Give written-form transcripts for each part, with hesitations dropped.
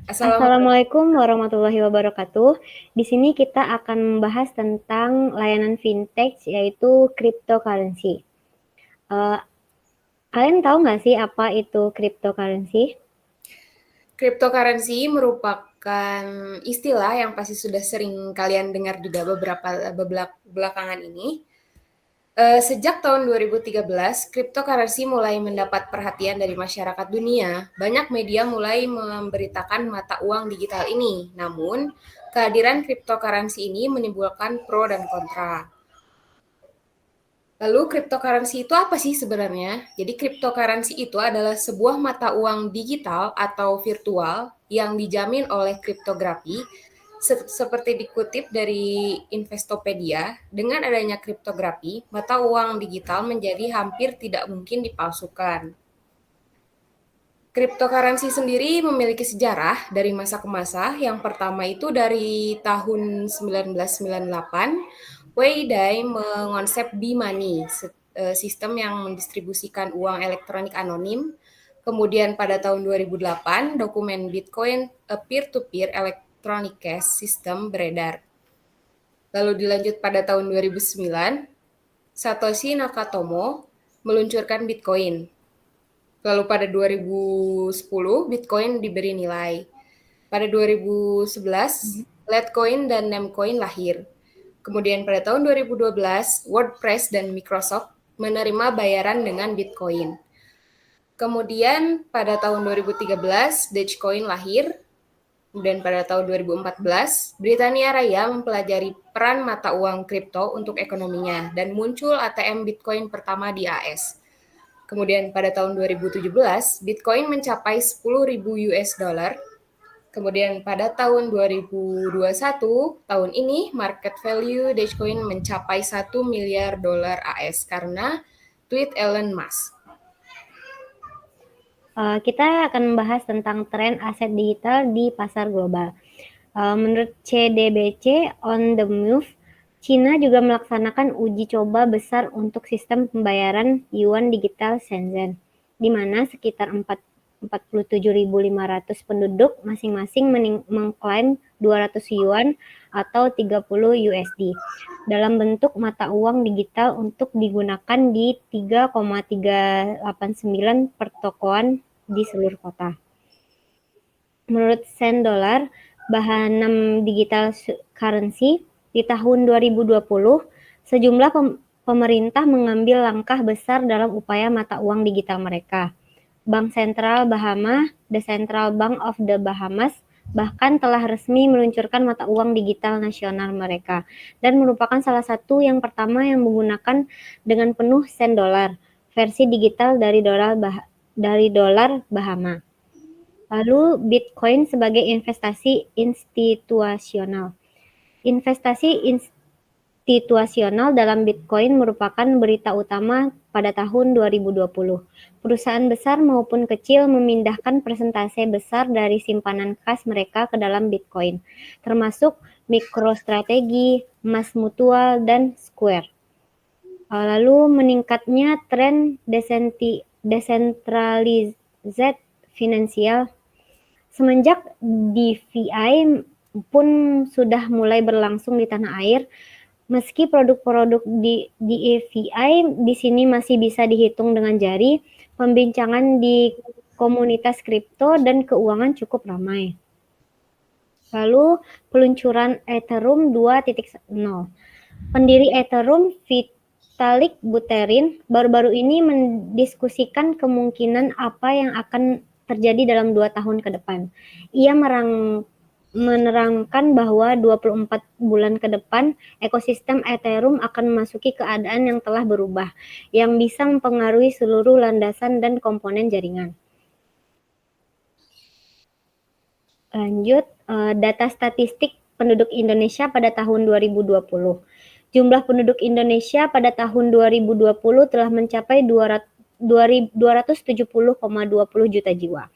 Assalamualaikum warahmatullahi wabarakatuh. Di sini kita akan membahas tentang layanan fintech yaitu cryptocurrency. Eh, Kalian tahu nggak sih apa itu cryptocurrency? Cryptocurrency merupakan istilah yang pasti sudah sering kalian dengar juga belakangan ini. Sejak tahun 2013, cryptocurrency mulai mendapat perhatian dari masyarakat dunia. Banyak media mulai memberitakan mata uang digital ini. Namun, kehadiran cryptocurrency ini menimbulkan pro dan kontra. Lalu cryptocurrency itu apa sih sebenarnya? Jadi cryptocurrency itu adalah sebuah mata uang digital atau virtual yang dijamin oleh kriptografi. Seperti dikutip dari Investopedia, dengan adanya kriptografi, mata uang digital menjadi hampir tidak mungkin dipalsukan. Cryptocurrency sendiri memiliki sejarah dari masa ke masa. Yang pertama itu dari tahun 1998, Wei Dai mengonsep B-Money, sistem yang mendistribusikan uang elektronik anonim. Kemudian pada tahun 2008, dokumen Bitcoin peer-to-peer electronic cash system beredar. Lalu dilanjut pada tahun 2009, Satoshi Nakamoto meluncurkan Bitcoin. Lalu pada 2010, Bitcoin diberi nilai. Pada 2011, Litecoin dan Namecoin lahir. Kemudian pada tahun 2012, WordPress dan Microsoft menerima bayaran dengan Bitcoin. Kemudian pada tahun 2013, Dogecoin lahir. Dan pada tahun 2014, Britania Raya mempelajari peran mata uang kripto untuk ekonominya dan muncul ATM Bitcoin pertama di AS. Kemudian pada tahun 2017, Bitcoin mencapai 10.000 US dollar. Kemudian pada tahun 2021, tahun ini market value Dogecoin mencapai 1 miliar dolar AS karena tweet Elon Musk. Kita akan membahas tentang tren aset digital di pasar global. Menurut CDBC On The Move, China juga melaksanakan uji coba besar untuk sistem pembayaran yuan digital Shenzhen, di mana sekitar 47.500 penduduk masing-masing mengklaim 200 yuan atau 30 USD dalam bentuk mata uang digital untuk digunakan di 3,389 pertokoan di seluruh kota. Menurut Sen Dollar, bahan digital currency, di tahun 2020, sejumlah pemerintah mengambil langkah besar dalam upaya mata uang digital mereka. Bank Sentral Bahama, The Central Bank of the Bahamas, bahkan telah resmi meluncurkan mata uang digital nasional mereka dan merupakan salah satu yang pertama yang menggunakan dengan penuh sen dolar, versi digital dari dolar Bahama. Lalu Bitcoin sebagai investasi institusional. Investasi institusional dalam Bitcoin merupakan berita utama pada tahun 2020. Perusahaan besar maupun kecil memindahkan persentase besar dari simpanan kas mereka ke dalam Bitcoin, termasuk MicroStrategy, Mas Mutual, dan Square. Lalu meningkatnya tren decentralized finansial. Semenjak DeFi pun sudah mulai berlangsung di tanah air, meski produk-produk di DeFi di sini masih bisa dihitung dengan jari, pembincangan di komunitas kripto dan keuangan cukup ramai. Lalu peluncuran Ethereum 2.0. Pendiri Ethereum, Vitalik Buterin, baru-baru ini mendiskusikan kemungkinan apa yang akan terjadi dalam 2 tahun ke depan. Ia menerangkan bahwa 24 bulan ke depan, ekosistem Ethereum akan memasuki keadaan yang telah berubah, yang bisa mempengaruhi seluruh landasan dan komponen jaringan. Lanjut, data statistik penduduk Indonesia pada tahun 2020. Jumlah penduduk Indonesia pada tahun 2020 telah mencapai 270,20 juta jiwa.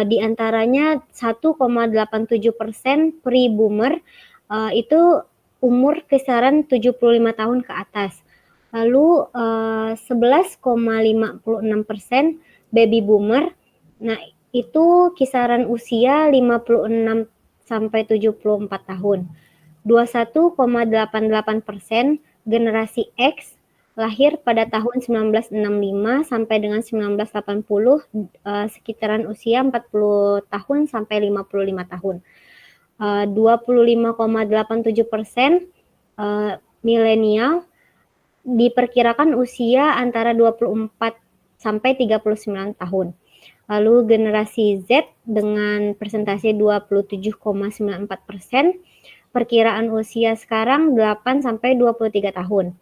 Di antaranya 1,87% pre-boomer, itu umur kisaran 75 tahun ke atas. Lalu 11,56% baby boomer. Nah, itu kisaran usia 56 sampai 74 tahun. 21,88% generasi X lahir pada tahun 1965 sampai dengan 1980, sekitaran usia 40 tahun sampai 55 tahun. 25,87% milenial diperkirakan usia antara 24 sampai 39 tahun. Lalu generasi Z dengan persentase 27,94%, perkiraan usia sekarang 8 sampai 23 tahun.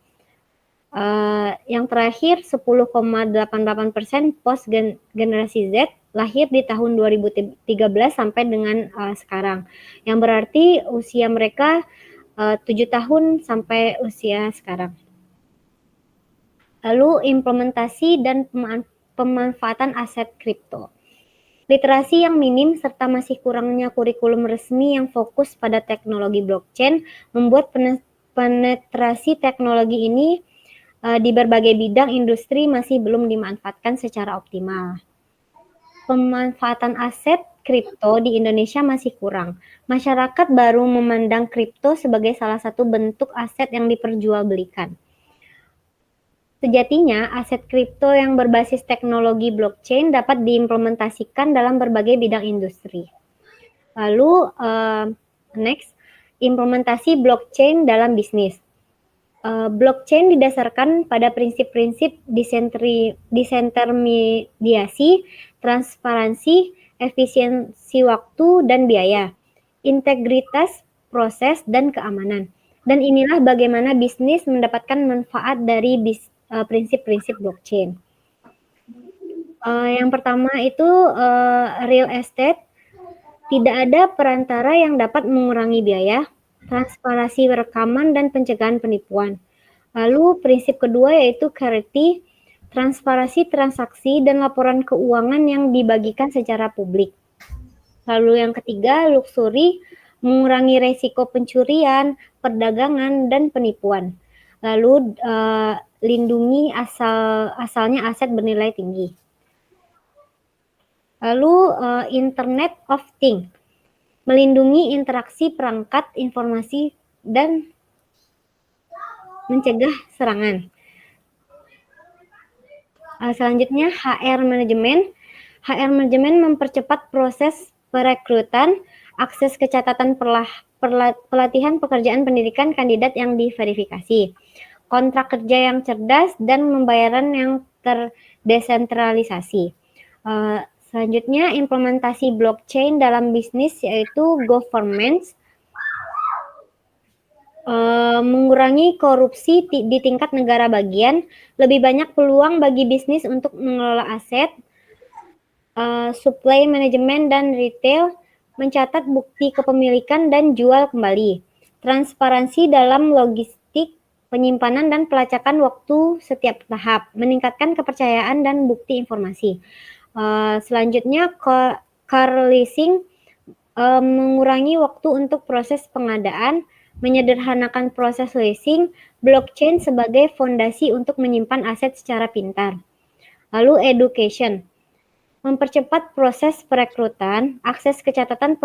Yang terakhir 10,88% post generasi Z lahir di tahun 2013 sampai dengan sekarang. Yang berarti usia mereka 7 tahun sampai usia sekarang. Lalu implementasi dan pemanfaatan aset kripto. Literasi yang minim serta masih kurangnya kurikulum resmi yang fokus pada teknologi blockchain membuat penetrasi teknologi ini di berbagai bidang industri masih belum dimanfaatkan secara optimal. Pemanfaatan aset kripto di Indonesia masih kurang. Masyarakat baru memandang kripto sebagai salah satu bentuk aset yang diperjualbelikan. Sejatinya, aset kripto yang berbasis teknologi blockchain dapat diimplementasikan dalam berbagai bidang industri. Lalu, next, implementasi blockchain dalam bisnis. Blockchain didasarkan pada prinsip-prinsip disintermediasi, transparansi, efisiensi waktu dan biaya, integritas proses, dan keamanan. Dan inilah bagaimana bisnis mendapatkan manfaat dari prinsip-prinsip blockchain. Yang pertama itu real estate. Tidak ada perantara yang dapat mengurangi biaya, transparansi rekaman, dan pencegahan penipuan. Lalu prinsip kedua yaitu clarity, transparansi transaksi dan laporan keuangan yang dibagikan secara publik. Lalu yang ketiga, luxury, mengurangi resiko pencurian, perdagangan, dan penipuan. Lalu lindungi asalnya aset bernilai tinggi. Lalu Internet of Things, melindungi interaksi perangkat informasi dan mencegah serangan. Selanjutnya HR Management. HR Management mempercepat proses perekrutan, akses ke catatan pelatihan pekerjaan pendidikan kandidat yang diverifikasi, kontrak kerja yang cerdas, dan pembayaran yang terdesentralisasi. Selanjutnya, implementasi blockchain dalam bisnis yaitu governance, mengurangi korupsi di tingkat negara bagian, lebih banyak peluang bagi bisnis untuk mengelola aset, supply management dan retail, mencatat bukti kepemilikan dan jual kembali, transparansi dalam logistik, penyimpanan dan pelacakan waktu setiap tahap, meningkatkan kepercayaan dan bukti informasi. Selanjutnya, car leasing, mengurangi waktu untuk proses pengadaan, menyederhanakan proses leasing, blockchain sebagai fondasi untuk menyimpan aset secara pintar. Lalu education, mempercepat proses perekrutan, akses ke catatan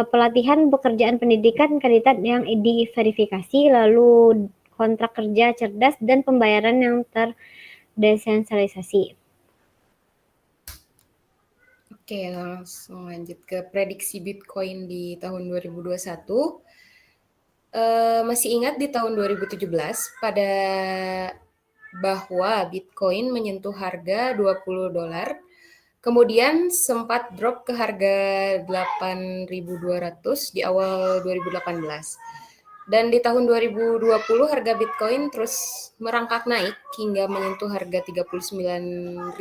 pelatihan pekerjaan pendidikan kandidat yang diverifikasi, lalu kontrak kerja cerdas, dan pembayaran yang terdesentralisasi. Oke, langsung lanjut ke prediksi Bitcoin di tahun 2021. Masih ingat di tahun 2017 pada bahwa Bitcoin menyentuh harga $20, kemudian sempat drop ke harga 8.200 di awal 2018. Dan di tahun 2020 harga Bitcoin terus merangkak naik hingga menyentuh harga $39.000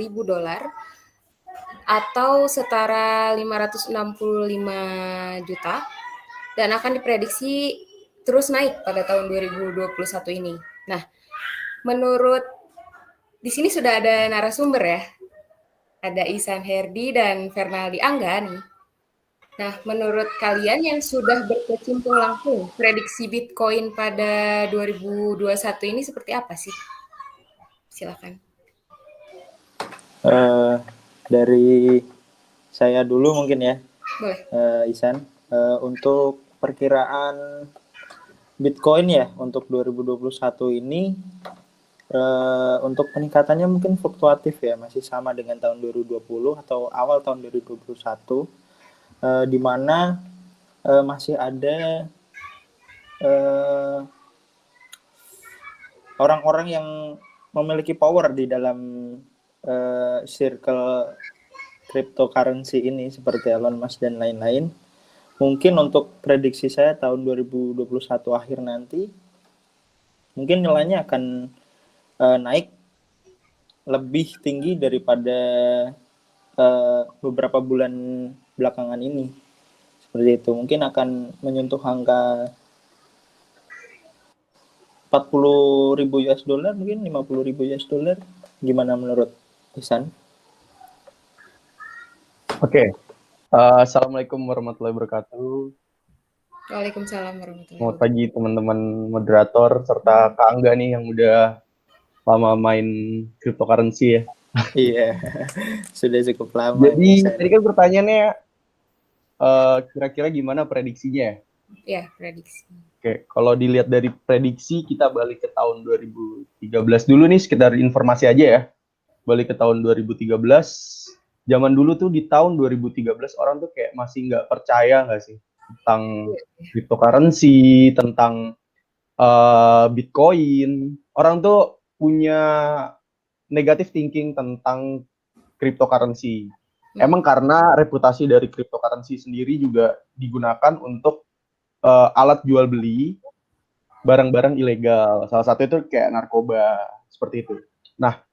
atau setara 565 juta dan akan diprediksi terus naik pada tahun 2021 ini. Nah, menurut di sini sudah ada narasumber ya. Ada Ihsan Herdi dan Fernaldi Angga nih. Nah, menurut kalian yang sudah berkecimpung langsung, prediksi Bitcoin pada 2021 ini seperti apa sih? Silakan. Dari saya dulu mungkin ya, Boleh. Isan. Untuk perkiraan Bitcoin ya untuk 2021 ini, untuk peningkatannya mungkin fluktuatif ya, masih sama dengan tahun 2020 atau awal tahun 2021, di mana masih ada orang-orang yang memiliki power di dalam circle cryptocurrency ini seperti Elon Musk dan lain-lain. Mungkin untuk prediksi saya tahun 2021 akhir nanti mungkin nilainya akan naik lebih tinggi daripada beberapa bulan belakangan ini. Seperti itu. Mungkin akan menyentuh angka 40.000 US dollar, mungkin 50.000 US dollar. Gimana menurut Isan? Oke. Assalamualaikum warahmatullahi wabarakatuh. Waalaikumsalam warahmatullahi Selamat wabarakatuh. pagi teman-teman moderator serta Kak Angga nih yang udah lama main cryptocurrency ya. Iya, sudah cukup lama. Jadi tadi kan pertanyaannya kira-kira gimana prediksinya ya? Ya, prediksi. Oke, kalau dilihat dari prediksi kita balik ke tahun 2013 dulu nih, sekedar informasi aja ya. Balik ke tahun 2013, zaman dulu tuh di tahun 2013 orang tuh kayak masih nggak percaya nggak sih tentang cryptocurrency, tentang Bitcoin. Orang tuh punya negative thinking tentang cryptocurrency. Emang karena reputasi dari cryptocurrency sendiri juga digunakan untuk alat jual beli barang-barang ilegal. Salah satu itu kayak narkoba, seperti itu. Nah,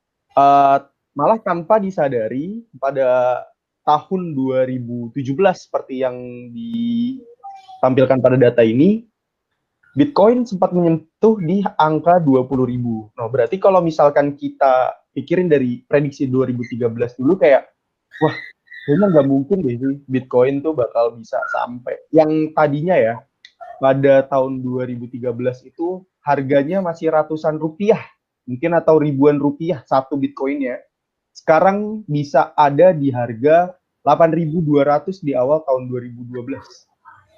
malah tanpa disadari pada tahun 2017 seperti yang ditampilkan pada data ini, Bitcoin sempat menyentuh di angka 20.000. Nah, berarti kalau misalkan kita pikirin dari prediksi 2013 dulu kayak, wah, kayaknya nggak mungkin deh sih Bitcoin tuh bakal bisa sampai. Yang tadinya ya, pada tahun 2013 itu harganya masih ratusan rupiah, mungkin atau ribuan rupiah satu Bitcoinnya. Sekarang bisa ada di harga 8.200 di awal tahun 2012.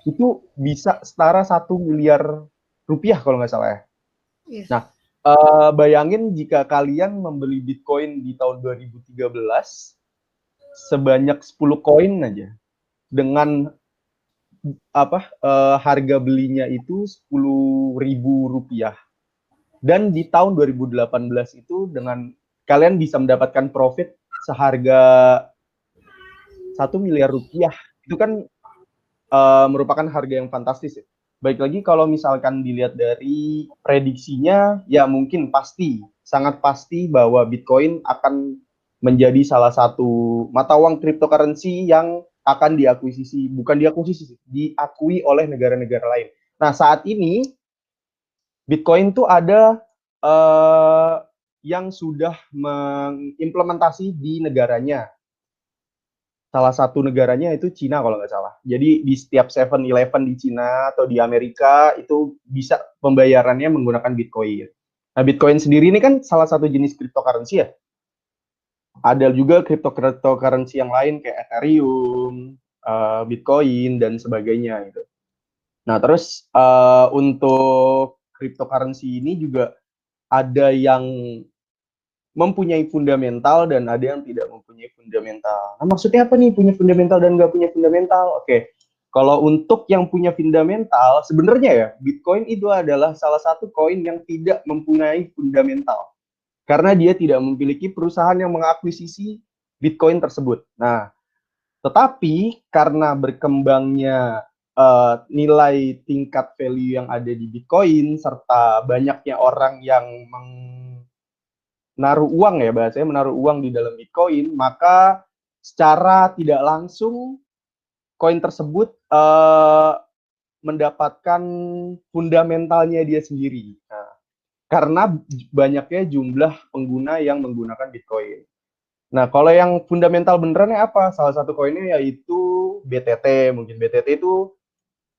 Itu bisa setara 1 miliar rupiah kalau nggak salah ya. Yes. Nah, bayangin jika kalian membeli Bitcoin di tahun 2013 sebanyak 10 koin aja dengan harga belinya itu 10.000 rupiah. Dan di tahun 2018 itu dengan kalian bisa mendapatkan profit seharga 1 miliar rupiah. Itu kan merupakan harga yang fantastis ya. Baik lagi kalau misalkan dilihat dari prediksinya, ya mungkin pasti, sangat pasti bahwa Bitcoin akan menjadi salah satu mata uang cryptocurrency yang akan diakui oleh negara-negara lain. Nah, saat ini Bitcoin tuh ada yang sudah mengimplementasi di negaranya. Salah satu negaranya itu Cina kalau nggak salah. Jadi di setiap 7-Eleven di Cina atau di Amerika itu bisa pembayarannya menggunakan Bitcoin. Nah, Bitcoin sendiri ini kan salah satu jenis cryptocurrency ya. Ada juga cryptocurrency yang lain kayak Ethereum, Bitcoin dan sebagainya gitu. Nah, terus untuk cryptocurrency ini juga ada yang mempunyai fundamental dan ada yang tidak mempunyai fundamental. Nah, maksudnya apa nih punya fundamental dan nggak punya fundamental? Oke, kalau untuk yang punya fundamental, sebenarnya ya Bitcoin itu adalah salah satu koin yang tidak mempunyai fundamental karena dia tidak memiliki perusahaan yang mengakuisisi Bitcoin tersebut. Nah, tetapi karena berkembangnya nilai tingkat value yang ada di Bitcoin serta banyaknya orang yang menaruh uang ya bahasanya menaruh uang di dalam Bitcoin, maka secara tidak langsung koin tersebut mendapatkan fundamentalnya dia sendiri. Nah, karena banyaknya jumlah pengguna yang menggunakan Bitcoin. Nah, kalau yang fundamental benerannya apa? Salah satu koinnya yaitu BTT. Mungkin BTT itu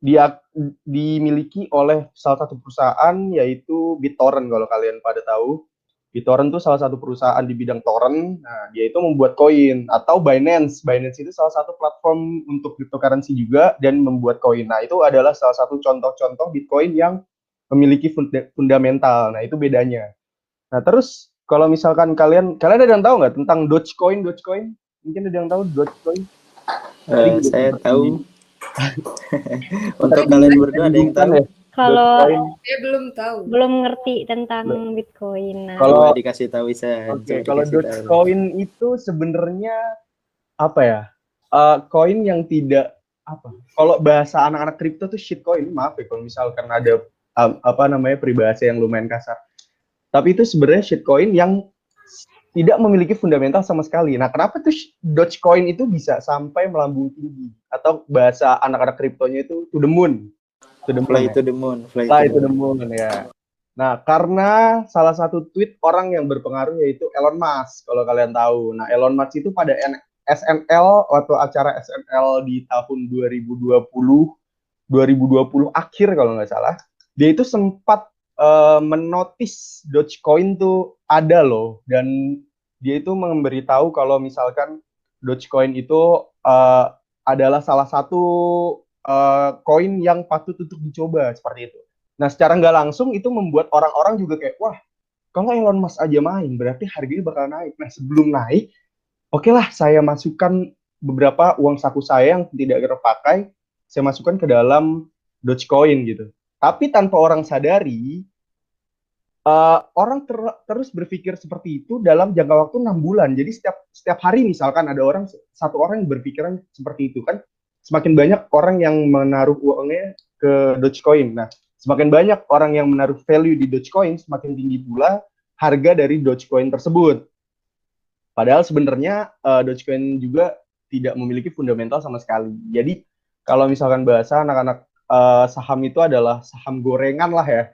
dia dimiliki oleh salah satu perusahaan yaitu BitTorrent kalau kalian pada tahu. BitTorrent itu salah satu perusahaan di bidang torrent. Nah, dia itu membuat koin atau Binance. Binance itu salah satu platform untuk cryptocurrency juga dan membuat koin. Nah, itu adalah salah satu contoh-contoh Bitcoin yang memiliki fundamental. Nah, itu bedanya. Nah, terus kalau misalkan kalian ada yang tahu nggak tentang Dogecoin? Dogecoin? Mungkin ada yang tahu Dogecoin? Tadi juga Saya sempat tahu. sempat Untuk kalian berdua ada yang disebutkan tahu? ya, Kalau Dogecoin. Saya belum tahu. belum ngerti tentang Bitcoin. Nah, Kalau- Coba dikasih tahu Isan. Oke, Coba kalau dikasih tahu. Dogecoin itu sebenarnya apa ya? Koin yang tidak apa? Kalau bahasa anak-anak kripto tuh shitcoin. Maaf ya kalau misalkan ada apa namanya peribahasa yang lumayan kasar. Tapi itu sebenarnya shitcoin yang tidak memiliki fundamental sama sekali. Nah, kenapa tuh Dogecoin itu bisa sampai melambung tinggi? Atau bahasa anak-anak kriptonya itu to the moon. To the moon, Fly ya? to the moon. Fly Fly to to the the moon. moon, ya. Nah, karena salah satu tweet orang yang berpengaruh yaitu Elon Musk, kalau kalian tahu. Nah, Elon Musk itu pada SNL, waktu acara SNL di tahun 2020 akhir kalau nggak salah, dia itu sempat menotis Dogecoin tuh ada loh, dan dia itu memberitahu kalau misalkan Dogecoin itu adalah salah satu koin yang patut untuk dicoba seperti itu. Nah, secara nggak langsung itu membuat orang-orang juga kayak, wah, kalau Elon Musk aja main, berarti harganya bakal naik. Nah, sebelum naik, oke lah, saya masukkan beberapa uang saku saya yang tidak terpakai, saya masukkan ke dalam Dogecoin gitu. Tapi tanpa orang sadari, orang terus berpikir seperti itu dalam jangka waktu 6 bulan. Jadi setiap hari misalkan ada satu orang yang berpikiran seperti itu kan, semakin banyak orang yang menaruh uangnya ke Dogecoin. Nah, semakin banyak orang yang menaruh value di Dogecoin, semakin tinggi pula harga dari Dogecoin tersebut. Padahal sebenarnya Dogecoin juga tidak memiliki fundamental sama sekali. Jadi kalau misalkan bahasa anak-anak saham itu adalah saham gorengan lah ya.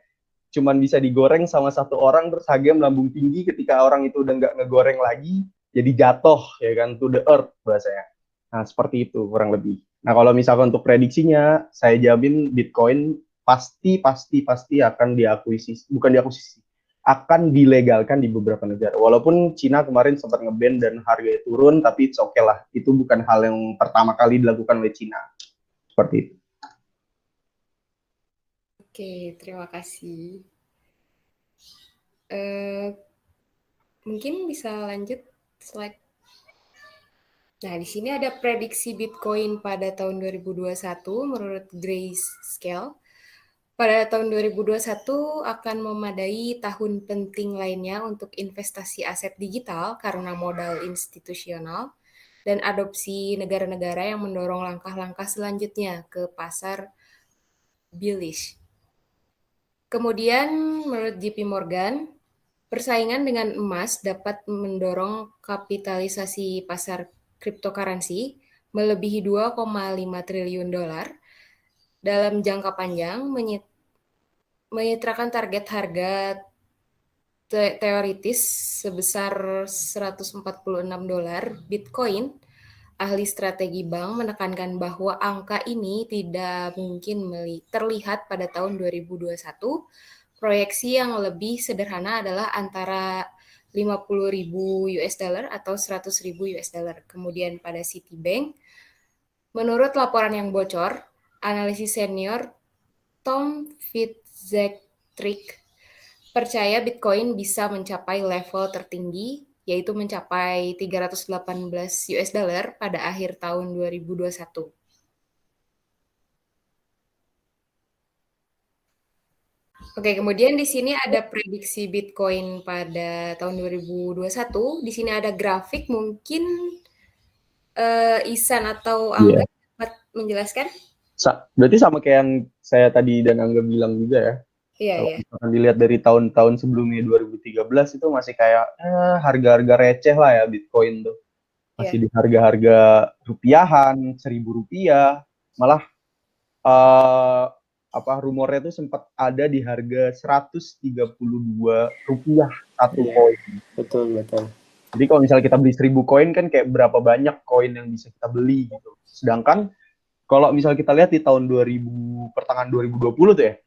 Cuman bisa digoreng sama satu orang terus harganya melambung tinggi ketika orang itu udah nggak ngegoreng lagi, jadi jatuh ya kan, to the earth bahasanya. Nah, seperti itu kurang lebih. Nah, kalau misalkan untuk prediksinya, saya jamin Bitcoin pasti akan akan dilegalkan di beberapa negara. Walaupun Cina kemarin sempat nge-ban dan harganya turun, tapi it's okay lah. Itu bukan hal yang pertama kali dilakukan oleh Cina. Seperti itu. Oke, terima kasih. Mungkin bisa lanjut slide. Nah, di sini ada prediksi Bitcoin pada tahun 2021 menurut Grayscale. Pada tahun 2021 akan memadai tahun penting lainnya untuk investasi aset digital karena modal institusional dan adopsi negara-negara yang mendorong langkah-langkah selanjutnya ke pasar bullish. Kemudian menurut JP Morgan, persaingan dengan emas dapat mendorong kapitalisasi pasar cryptocurrency melebihi 2,5 triliun dolar dalam jangka panjang, menyitrakan target harga teoritis sebesar 146 dolar Bitcoin. Ahli strategi bank menekankan bahwa angka ini tidak mungkin terlihat pada tahun 2021. Proyeksi yang lebih sederhana adalah antara 50.000 US dollar atau 100.000 US dollar. Kemudian pada Citibank, menurut laporan yang bocor, analisis senior Tom Fitzpatrick percaya Bitcoin bisa mencapai level tertinggi, yaitu mencapai 318 US dollar pada akhir tahun 2021. Oke, kemudian di sini ada prediksi Bitcoin pada tahun 2021. Di sini ada grafik, mungkin Ihsan atau Angga dapat menjelaskan? Berarti sama kayak yang saya tadi dan Angga bilang juga ya. Iya, Kalau iya. misalkan dilihat dari tahun-tahun sebelumnya 2013 itu masih kayak harga-harga receh lah ya Bitcoin tuh. Masih di harga-harga rupiahan, Rp1.000. Malah rumornya tuh sempat ada di harga Rp132 satu koin. Betul. Jadi kalau misalnya kita beli 1.000 koin kan kayak berapa banyak koin yang bisa kita beli gitu. Sedangkan kalau misalnya kita lihat di tahun pertengahan 2020 tuh ya,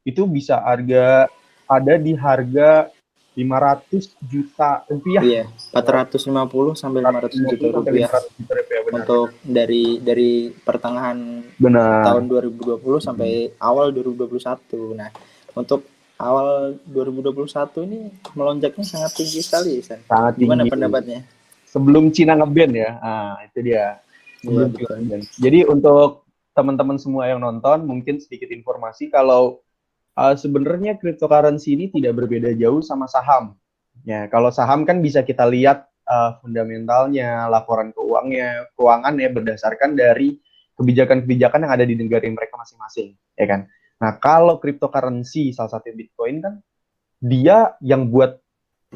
itu bisa ada di harga 500 juta rupiah. Iya, 450 sampai 500 juta 450 sampai rupiah 500 juta rupiah, benar. untuk dari pertengahan Benar. tahun 2020 sampai awal 2021. Nah, untuk awal 2021 ini melonjaknya sangat tinggi sekali, San. Sangat Gimana tinggi. pendapatnya? Sebelum Cina nge-ban ya. Nah, itu dia. Iya, Sebelum Cina betul. nge-ban. Jadi untuk teman-teman semua yang nonton, mungkin sedikit informasi kalau sebenarnya cryptocurrency ini tidak berbeda jauh sama saham. Ya, kalau saham kan bisa kita lihat fundamentalnya, laporan keuangannya berdasarkan dari kebijakan-kebijakan yang ada di negara mereka masing-masing, ya kan. Nah, kalau cryptocurrency salah satu Bitcoin kan dia yang buat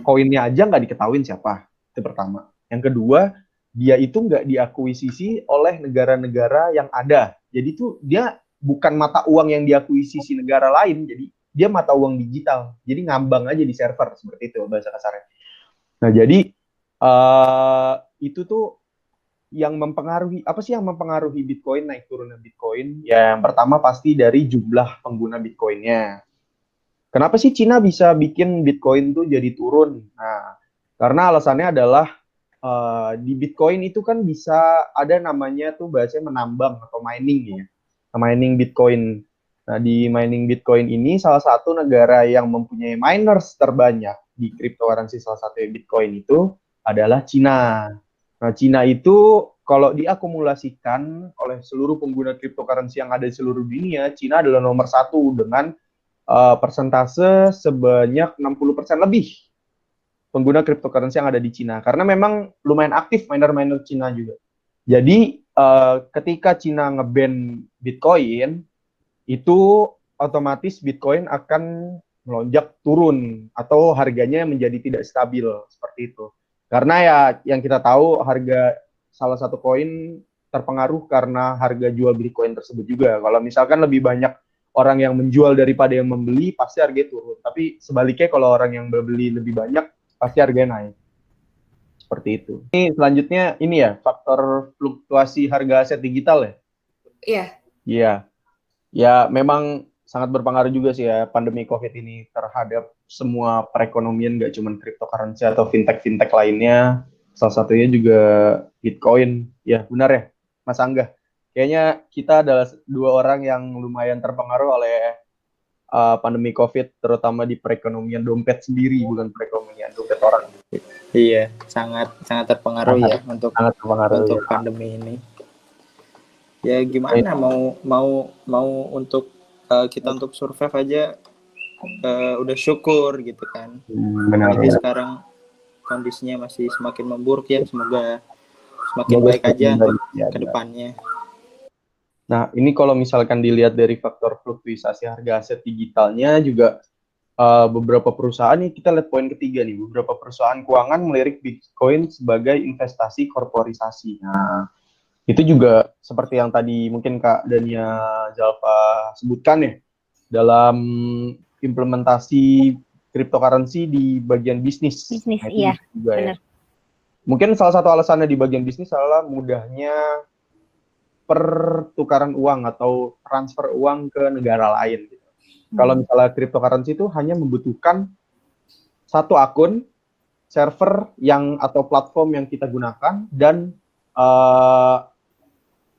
koinnya aja nggak diketahuin siapa, itu pertama. Yang kedua, dia itu nggak diakuisisi oleh negara-negara yang ada. Jadi tuh dia bukan mata uang yang diakuisisi negara lain, jadi dia mata uang digital. Jadi ngambang aja di server, seperti itu bahasa kasarnya. Nah, jadi itu tuh yang mempengaruhi, apa sih yang mempengaruhi Bitcoin naik turunnya Bitcoin? Ya, yang pertama pasti dari jumlah pengguna Bitcoinnya. Kenapa sih Cina bisa bikin Bitcoin tuh jadi turun? Nah, karena alasannya adalah di Bitcoin itu kan bisa ada namanya tuh bahasanya menambang atau mining ya. Mining Bitcoin. Nah, di mining Bitcoin ini salah satu negara yang mempunyai miners terbanyak di cryptocurrency salah satu Bitcoin itu adalah Cina. Nah, Cina itu kalau diakumulasikan oleh seluruh pengguna cryptocurrency yang ada di seluruh dunia, Cina adalah nomor satu dengan persentase sebanyak 60% lebih pengguna cryptocurrency yang ada di Cina. Karena memang lumayan aktif miner-miner Cina juga. Jadi ketika Cina nge-ban Bitcoin, itu otomatis Bitcoin akan melonjak turun atau harganya menjadi tidak stabil seperti itu. Karena ya yang kita tahu harga salah satu koin terpengaruh karena harga jual beli koin tersebut juga. Kalau misalkan lebih banyak orang yang menjual daripada yang membeli, pasti harganya turun. Tapi sebaliknya kalau orang yang membeli lebih banyak, pasti harganya naik. Seperti itu. Ini selanjutnya ini ya, faktor fluktuasi harga aset digital ya? Iya. Iya. Ya, memang sangat berpengaruh juga sih ya pandemi COVID ini terhadap semua perekonomian, nggak cuma cryptocurrency atau fintech-fintech lainnya. Salah satunya juga Bitcoin. Ya, benar ya, Mas Angga. Kayaknya kita adalah dua orang yang lumayan terpengaruh oleh pandemi COVID, terutama di perekonomian dompet sendiri, bukan perekonomian dompet orang. Iya, sangat terpengaruh ya untuk ya. pandemi ini. Ya gimana mau untuk kita untuk survive aja udah syukur gitu kan. Apalagi sekarang kondisinya masih semakin memburuk ya, semoga semakin baik aja untuk kedepannya. Nah, ini kalau misalkan dilihat dari faktor fluktuasi harga aset digitalnya juga beberapa perusahaan nih, kita lihat poin ketiga nih, beberapa perusahaan keuangan melirik Bitcoin sebagai investasi korporisasi. Nah, itu juga seperti yang tadi mungkin Kak Dania Zalfa sebutkan ya, dalam implementasi cryptocurrency di bagian bisnis. Bisnis, iya, benar. Ya. Mungkin salah satu alasannya di bagian bisnis adalah mudahnya pertukaran uang atau transfer uang ke negara lain. Gitu. Kalau misalnya cryptocurrency itu hanya membutuhkan satu akun, server yang atau platform yang kita gunakan, dan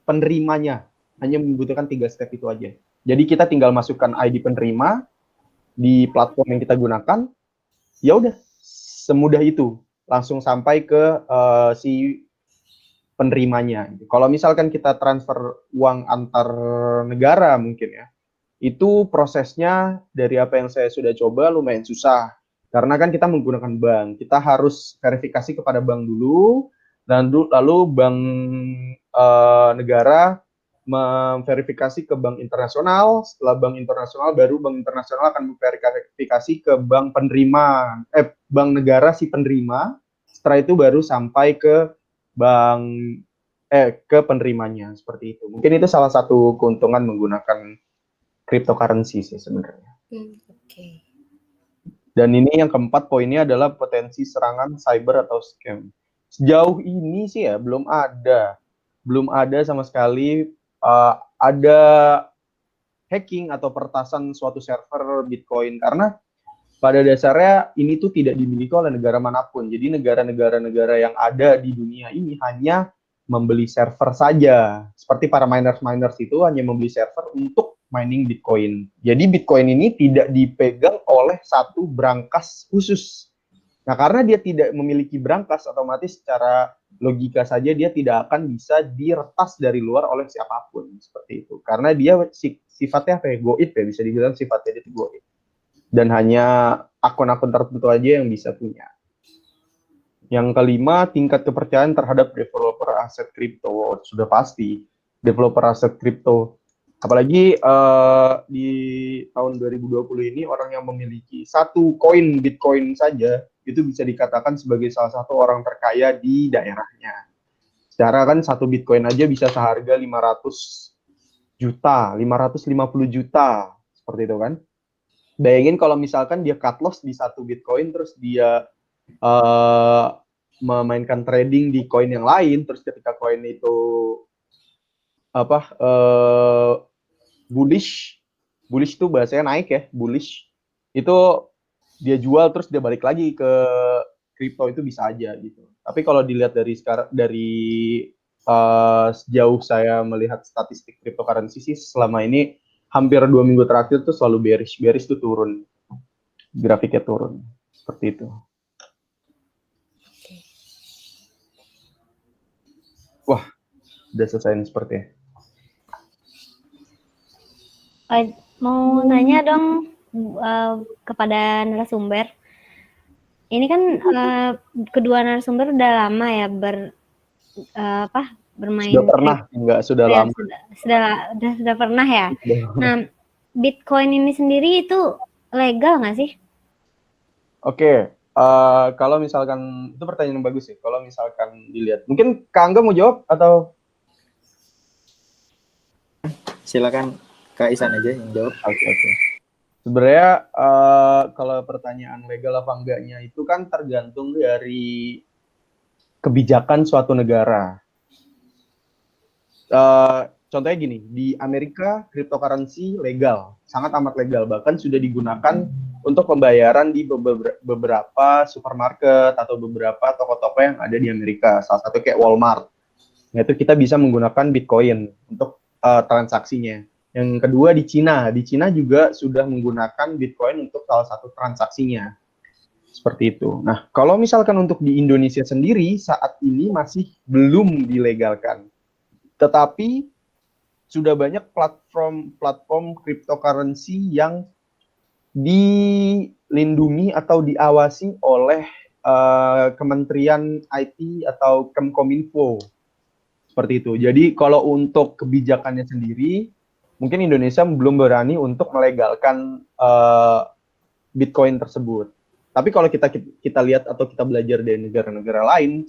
penerimanya hanya membutuhkan 3 step itu aja. Jadi kita tinggal masukkan ID penerima di platform yang kita gunakan, ya udah semudah itu langsung sampai ke si penerimanya. Kalau misalkan kita transfer uang antar negara mungkin ya, itu prosesnya dari apa yang saya sudah coba lumayan susah. Karena kan kita menggunakan bank, kita harus verifikasi kepada bank dulu, dan lalu bank negara memverifikasi ke bank internasional. Setelah bank internasional, baru bank internasional akan memverifikasi ke bank penerima, bank negara si penerima. Setelah itu baru sampai ke bank ke penerimanya, seperti itu. Mungkin itu salah satu keuntungan menggunakan cryptocurrency sih sebenarnya. Okay. Dan ini yang keempat poinnya adalah potensi serangan cyber atau scam. Sejauh ini sih ya belum ada sama sekali ada hacking atau peretasan suatu server Bitcoin, karena pada dasarnya ini tuh tidak dimiliki oleh negara manapun. Jadi negara-negara yang ada di dunia ini hanya membeli server saja. Seperti para miners itu hanya membeli server untuk mining Bitcoin. Jadi Bitcoin ini tidak dipegang oleh satu brankas khusus. Nah, karena dia tidak memiliki brankas, otomatis secara logika saja dia tidak akan bisa diretas dari luar oleh siapapun, seperti itu. Karena dia sifatnya kayak goib ya, bisa dibilang sifatnya itu goib. Dan hanya akun-akun tertentu aja yang bisa punya. Yang kelima, tingkat kepercayaan terhadap developer aset kripto. Sudah pasti, developer aset kripto. Apalagi di tahun 2020 ini, orang yang memiliki satu koin Bitcoin saja, itu bisa dikatakan sebagai salah satu orang terkaya di daerahnya. Secara kan satu Bitcoin aja bisa seharga 500 juta, 550 juta, seperti itu kan. Bayangin kalau misalkan dia cut loss di satu Bitcoin, terus dia memainkan trading di koin yang lain, terus ketika koin itu bullish itu bahasanya naik ya, bullish itu dia jual terus dia balik lagi ke kripto, itu bisa aja gitu. Tapi kalau dilihat sejauh saya melihat statistik cryptocurrency sih selama ini hampir 2 minggu terakhir tuh selalu bearish tuh turun, grafiknya turun seperti itu. Wah, udah selesai sepertinya. Mau nanya dong kepada narasumber. Ini kan kedua narasumber udah lama ya bermain. Sudah pernah, enggak sudah lama. Sudah pernah ya. Nah, Bitcoin ini sendiri itu legal nggak sih? Oke, kalau misalkan itu pertanyaan yang bagus sih. Kalau misalkan dilihat, mungkin Kak Angga mau jawab atau? Silakan Kak Isan aja yang jawab. Oke. Sebenarnya kalau pertanyaan legal apa enggaknya itu kan tergantung dari kebijakan suatu negara. Contohnya gini, di Amerika cryptocurrency legal, sangat amat legal, bahkan sudah digunakan untuk pembayaran di beberapa supermarket atau beberapa toko-toko yang ada di Amerika, salah satu kayak Walmart. Nah, itu kita bisa menggunakan Bitcoin untuk transaksinya. Yang kedua di Cina juga sudah menggunakan Bitcoin untuk salah satu transaksinya. Seperti itu. Nah, kalau misalkan untuk di Indonesia sendiri saat ini masih belum dilegalkan. Tetapi sudah banyak platform cryptocurrency yang dilindungi atau diawasi oleh Kementerian IT atau Kemkominfo. Seperti itu. Jadi kalau untuk kebijakannya sendiri, mungkin Indonesia belum berani untuk melegalkan Bitcoin tersebut. Tapi kalau kita lihat atau kita belajar dari negara-negara lain,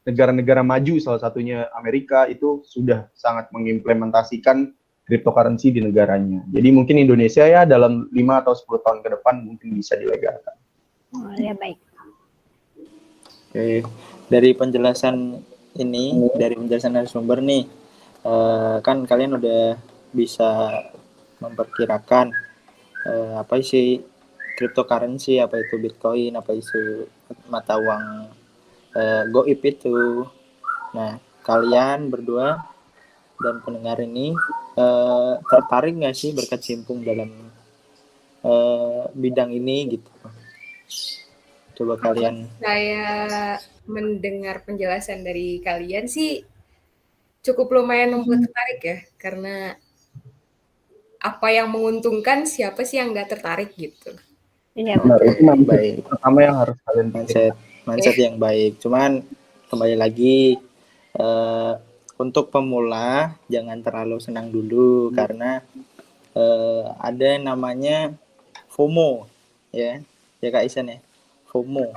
negara-negara maju, salah satunya Amerika, itu sudah sangat mengimplementasikan cryptocurrency di negaranya. Jadi mungkin Indonesia ya dalam 5 atau 10 tahun ke depan mungkin bisa dilegalkan. Oh, ya baik. Oke, dari penjelasan narasumber nih, kan kalian udah bisa memperkirakan apa sih cryptocurrency, apa itu Bitcoin, apa itu mata uang goib itu. Nah, kalian berdua dan pendengar ini tertarik nggak sih berkecimpung dalam bidang ini gitu? Coba kalian. Saya mendengar penjelasan dari kalian sih cukup lumayan membuat tertarik ya, karena apa yang menguntungkan, siapa sih yang nggak tertarik gitu. Iya, Benar, itu baik. Pertama yang harus kalian mindset yang baik. Cuman kembali lagi untuk pemula jangan terlalu senang dulu karena ada yang namanya FOMO ya Kak Isan ya. FOMO.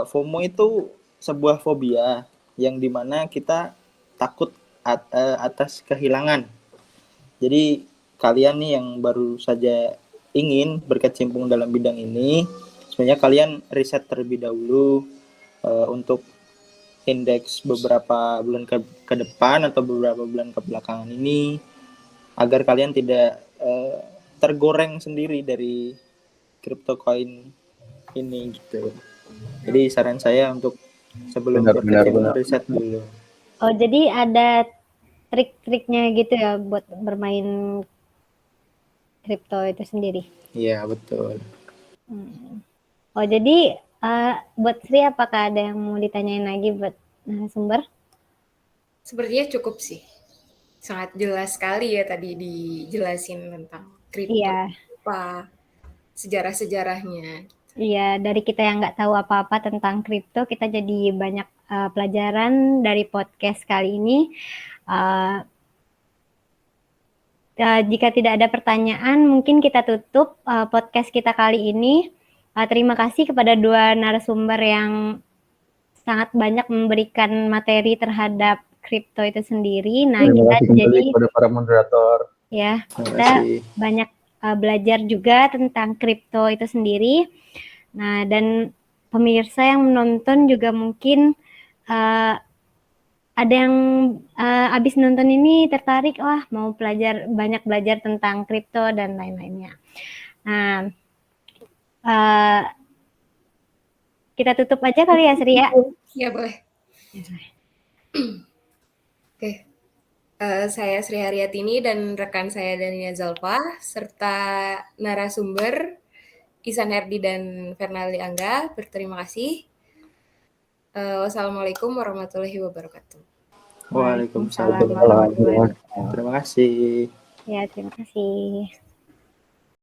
FOMO itu sebuah fobia yang dimana kita takut atas kehilangan. Jadi kalian nih yang baru saja ingin berkecimpung dalam bidang ini, sebenarnya kalian riset terlebih dahulu untuk indeks beberapa bulan ke depan atau beberapa bulan ke belakangan ini, agar kalian tidak tergoreng sendiri dari crypto coin ini gitu. Jadi saran saya untuk sebelum Benar. riset dulu. Oh, jadi ada trik-triknya gitu ya buat bermain kripto itu sendiri. Iya, betul. Oh, jadi buat Sri apakah ada yang mau ditanyain lagi buat sumber? Sepertinya cukup sih. Sangat jelas sekali ya tadi dijelasin tentang kripto Iya. apa, sejarah-sejarahnya. Iya, dari kita yang nggak tahu apa-apa tentang kripto, kita jadi banyak pelajaran dari podcast kali ini. Jika tidak ada pertanyaan, mungkin kita tutup podcast kita kali ini. Terima kasih kepada dua narasumber yang sangat banyak memberikan materi terhadap kripto itu sendiri. Nah, Terima kita kasih kembali jadi kepada para moderator. ya Terima kita kasih. banyak belajar juga tentang kripto itu sendiri. Nah, dan pemirsa yang menonton juga mungkin ada yang abis nonton ini tertarik, wah mau banyak belajar tentang kripto dan lain-lainnya. Nah, kita tutup aja kali ya, Sri ya. Ya boleh. Oke. Saya Sri Haryatini dan rekan saya Dania Zalfa serta narasumber Ihsan Herdi dan Fernaldi Angga. Berterima kasih. Wassalamualaikum warahmatullahi wabarakatuh. Waalaikumsalam warahmatullahi wabarakatuh. Terima kasih. Ya, terima kasih.